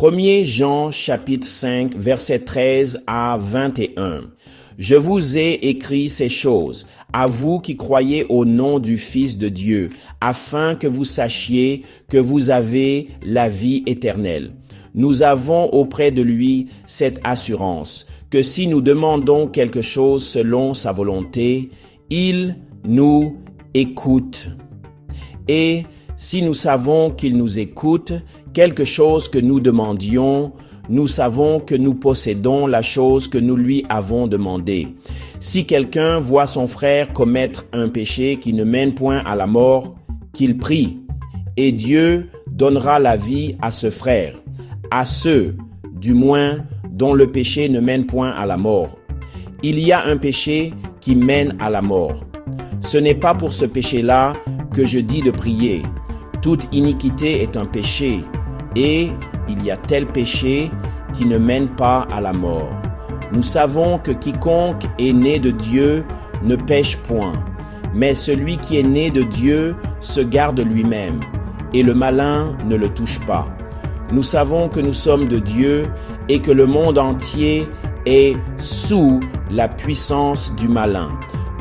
1er Jean chapitre 5 verset 13 à 21. Je vous ai écrit ces choses, à vous qui croyez au nom du Fils de Dieu, afin que vous sachiez que vous avez la vie éternelle. Nous avons auprès de lui cette assurance, que si nous demandons quelque chose selon sa volonté, il nous écoute. Et si nous savons qu'il nous écoute, quelque chose que nous demandions, nous savons que nous possédons la chose que nous lui avons demandée. Si quelqu'un voit son frère commettre un péché qui ne mène point à la mort, qu'il prie, et Dieu donnera la vie à ce frère, à ceux, du moins, dont le péché ne mène point à la mort. Il y a un péché qui mène à la mort. Ce n'est pas pour ce péché-là que je dis de prier. Toute iniquité est un péché, et il y a tel péché qui ne mène pas à la mort. Nous savons que quiconque est né de Dieu ne pêche point, mais celui qui est né de Dieu se garde lui-même, et le malin ne le touche pas. Nous savons que nous sommes de Dieu et que le monde entier est sous la puissance du malin.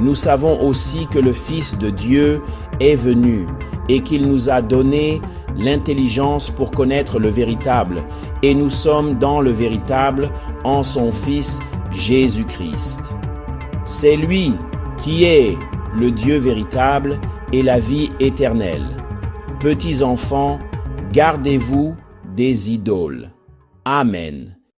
Nous savons aussi que le Fils de Dieu est venu et qu'il nous a donné l'intelligence pour connaître le véritable, et nous sommes dans le véritable en son Fils Jésus-Christ. C'est lui qui est le Dieu véritable et la vie éternelle. Petits enfants, gardez-vous des idoles. Amen.